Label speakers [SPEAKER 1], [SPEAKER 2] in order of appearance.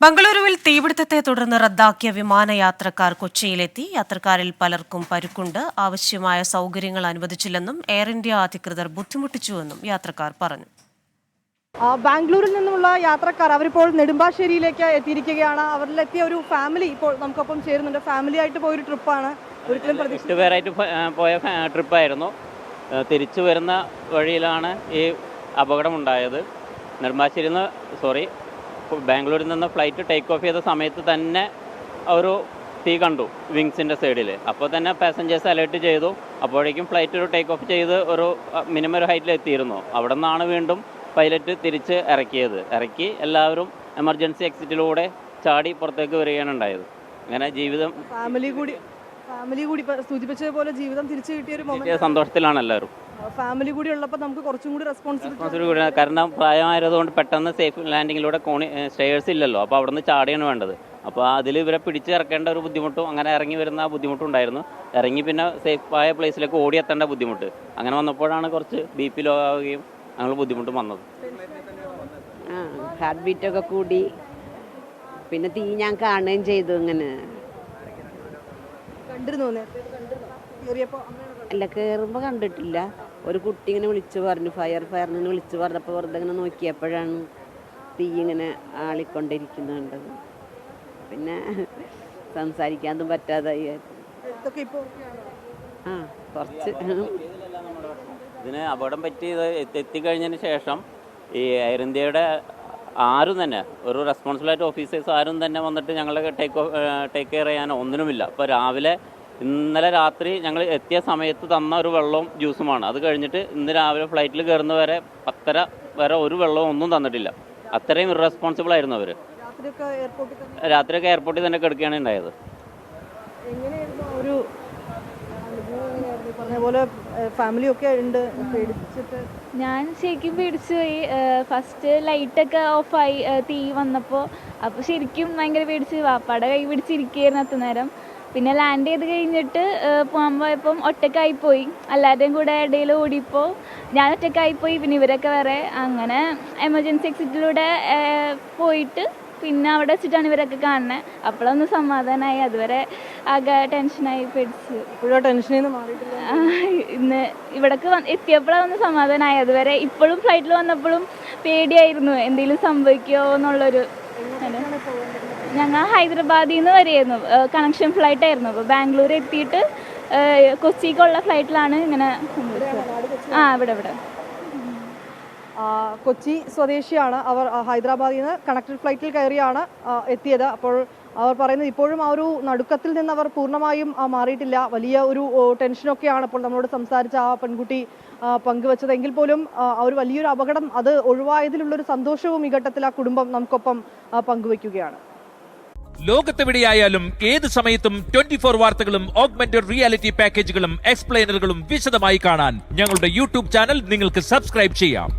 [SPEAKER 1] ബംഗളൂരുവിൽ തീപിടുത്തത്തെ തുടർന്ന് റദ്ദാക്കിയ വിമാനയാത്രക്കാർ കൊച്ചിയിലെത്തി. യാത്രക്കാരിൽ പലർക്കും പരുക്കുണ്ട്. ആവശ്യമായ സൗകര്യങ്ങൾ അനുവദിച്ചില്ലെന്നും എയർ ഇന്ത്യ അധികൃതർ ബുദ്ധിമുട്ടിച്ചുവെന്നും യാത്രക്കാർ പറഞ്ഞു.
[SPEAKER 2] ബാംഗ്ലൂരിൽ നിന്നുള്ള യാത്രക്കാർ അവരിപ്പോൾ നെടുമ്പാശ്ശേരിയിലേക്ക് എത്തിയിരിക്കുകയാണ്. അവരിലെത്തിയ ഒരു ഫാമിലി ഇപ്പോൾ നമുക്കൊപ്പം ചേരുന്നുണ്ട്. ഫാമിലി ആയിട്ട് പോയൊരു ട്രിപ്പാണ്. ഒരിക്കലും
[SPEAKER 3] പേരായിട്ട് പോയ ട്രിപ്പായിരുന്നു. തിരിച്ചു വരുന്ന വഴിയിലാണ് ഈ അപകടമുണ്ടായത്. നെടുമ്പാശ്ശേരിയിൽ നിന്ന് ബാംഗ്ലൂരിൽ നിന്ന് ഫ്ലൈറ്റ് ടേക്ക് ഓഫ് ചെയ്ത സമയത്ത് തന്നെ ഒരു തീ കണ്ടു വിങ്സിൻ്റെ സൈഡിൽ. അപ്പോൾ തന്നെ പാസഞ്ചേഴ്സ് അലേർട്ട് ചെയ്തു. അപ്പോഴേക്കും ഫ്ലൈറ്റ് ഒരു ടേക്ക് ഓഫ് ചെയ്ത് ഒരു മിനിമം ഒരു ഹൈറ്റിൽ എത്തിയിരുന്നു. അവിടെ നിന്നാണ് വീണ്ടും പൈലറ്റ് തിരിച്ച് ഇറക്കി എല്ലാവരും എമർജൻസി എക്സിറ്റിലൂടെ ചാടി പുറത്തേക്ക് വരികയാണ് ഉണ്ടായത്. അങ്ങനെ ജീവിതം
[SPEAKER 2] ഫാമിലി കൂടി സൂചിപ്പിച്ചതുപോലെ ജീവിതം തിരിച്ചു കിട്ടിയ
[SPEAKER 3] സന്തോഷത്തിലാണ് എല്ലാവരും.
[SPEAKER 2] ഫാമിലി കൂടി ഉള്ളപ്പോൾ നമുക്ക് കുറച്ചും കൂടി റെസ്പോൺസിബിലിറ്റി,
[SPEAKER 3] കാരണം പ്രായമായതുകൊണ്ട് പെട്ടെന്ന് സേഫ് ലാൻഡിങ്ങിലൂടെ സ്റ്റേഴ്സ് ഇല്ലല്ലോ. അപ്പോൾ അവിടെ നിന്ന് ചാടിയാണ് വേണ്ടത്. അപ്പോൾ അതിൽ ഇവരെ പിടിച്ച് ഇറക്കേണ്ട ഒരു ബുദ്ധിമുട്ടും അങ്ങനെ ഇറങ്ങി വരുന്ന ആ ബുദ്ധിമുട്ടും ഉണ്ടായിരുന്നു. ഇറങ്ങി പിന്നെ സേഫായ പ്ലേസിലേക്ക് ഓടിയെത്തേണ്ട ബുദ്ധിമുട്ട് അങ്ങനെ വന്നപ്പോഴാണ് കുറച്ച് BP ലോ ആവുകയും അങ്ങനെ ബുദ്ധിമുട്ടും വന്നത്.
[SPEAKER 4] ഹാർട്ട് ബീറ്റൊക്കെ കൂടി, പിന്നെ തീ ഞാൻ കാണുകയും ചെയ്തു. ഇങ്ങനെ അല്ല, കയറുമ്പോൾ കണ്ടിട്ടില്ല. ഒരു കുട്ടി ഇങ്ങനെ വിളിച്ചു പറഞ്ഞു, ഫയറിനെ വിളിച്ചു പറഞ്ഞപ്പോൾ വെറുതെ ഇങ്ങനെ നോക്കിയപ്പോഴാണ് തീ ഇങ്ങനെ ആളിക്കൊണ്ടിരിക്കുന്നത് കണ്ടത്. പിന്നെ സംസാരിക്കാനൊന്നും പറ്റാതായി. കുറച്ച്
[SPEAKER 3] ഇതിന് അപകടം പറ്റി എത്തിക്കഴിഞ്ഞതിന് ശേഷം ഈ എയർ ഇന്ത്യയുടെ ആരും തന്നെ ഒരു റെസ്പോൺസിബിളായിട്ട് ഓഫീസേഴ്സ് ആരും തന്നെ വന്നിട്ട് ഞങ്ങളെ ടേക്ക് കെയർ ചെയ്യാനോ ഒന്നിനുമില്ല. ഇപ്പോൾ ഇന്നലെ രാത്രി ഞങ്ങൾ എത്തിയ സമയത്ത് തന്ന ഒരു വെള്ളവും ജ്യൂസുമാണ്. അത് കഴിഞ്ഞിട്ട് ഇന്ന് രാവിലെ ഫ്ലൈറ്റിൽ കയറുന്ന വരെ 10:30 വരെ ഒരു വെള്ളവും ഒന്നും തന്നിട്ടില്ല. അത്രയും ഇറസ്പോൺസിബിൾ ആയിരുന്നു അവർ. രാത്രിയൊക്കെ എയർപോർട്ടിൽ തന്നെ കിടക്കുകയാണ് ഉണ്ടായത്.
[SPEAKER 5] ഞാൻ ശരിക്കും പേടിച്ചു പോയി. ഫസ്റ്റ് ലൈറ്റൊക്കെ ഓഫായി തീ വന്നപ്പോൾ. അപ്പോൾ ശരിക്കും ഭയങ്കര പേടിച്ച് വാപ്പാടെ കൈ പിടിച്ചിരിക്കുകയായിരുന്നു അത്ര നേരം. പിന്നെ ലാൻഡ് ചെയ്ത് കഴിഞ്ഞിട്ട് പോകാൻ പോയപ്പം ഒറ്റക്കായിപ്പോയി. എല്ലാവരുടെയും കൂടെ ഇടയിൽ ഓടിയപ്പോൾ ഞാൻ ഒറ്റക്കായിപ്പോയി. പിന്നെ ഇവരൊക്കെ വേറെ. അങ്ങനെ എമർജൻസി എക്സിറ്റിലൂടെ പോയിട്ട് പിന്നെ അവിടെ വെച്ചിട്ടാണ് ഇവരൊക്കെ കാണുന്നത്. അപ്പോഴൊന്ന് സമാധാനമായി. അതുവരെ ആകെ ടെൻഷനായി, പേടിച്ച്. ഇന്ന് ഇവിടേക്ക് എത്തിയപ്പോഴൊന്ന് സമാധാനമായി. അതുവരെ ഇപ്പോഴും ഫ്ലൈറ്റിൽ വന്നപ്പോഴും പേടിയായിരുന്നു എന്തെങ്കിലും സംഭവിക്കുമോ എന്നുള്ളൊരു. ഞങ്ങൾ ഹൈദരാബാദിൽ നിന്ന് വരെയായിരുന്നു, കണക്ഷൻ ഫ്ലൈറ്റ് ആയിരുന്നു. അപ്പോൾ ബാംഗ്ലൂർ എത്തിയിട്ട് കൊച്ചിക്കുള്ള ഫ്ലൈറ്റിലാണ് ഇങ്ങനെ ഇവിടെ
[SPEAKER 2] കൊച്ചി സ്വദേശിയാണ് അവർ. ഹൈദരാബാദിൽ നിന്ന് കണക്റ്റഡ് ഫ്ലൈറ്റിൽ കയറിയാണ് എത്തിയത്. അപ്പോൾ അവർ പറയുന്നത് ഇപ്പോഴും ആ ഒരു നടുക്കത്തിൽ നിന്ന് അവർ പൂർണ്ണമായും മാറിയിട്ടില്ല. വലിയ ഒരു ടെൻഷനൊക്കെയാണ് ഇപ്പോൾ നമ്മളോട് സംസാരിച്ച ആ പെൺകുട്ടി പങ്കുവച്ചത്. എങ്കിൽ പോലും ഒരു വലിയൊരു അപകടം അത് ഒഴിവായതിലുള്ളൊരു സന്തോഷവും ഈ ഘട്ടത്തിൽ ആ കുടുംബം നമുക്കൊപ്പം പങ്കുവയ്ക്കുകയാണ്.
[SPEAKER 6] ലോകത്തെവിടെയായാലും ഏത് സമയത്തും 24 വാർത്തകളും ഓഗ്മെന്റഡ് റിയാലിറ്റി പാക്കേജുകളും എക്സ്പ്ലെയിനറുകളും വിശദമായി കാണാൻ ഞങ്ങളുടെ YouTube ചാനൽ നിങ്ങൾക്ക് സബ്സ്ക്രൈബ് ചെയ്യാം.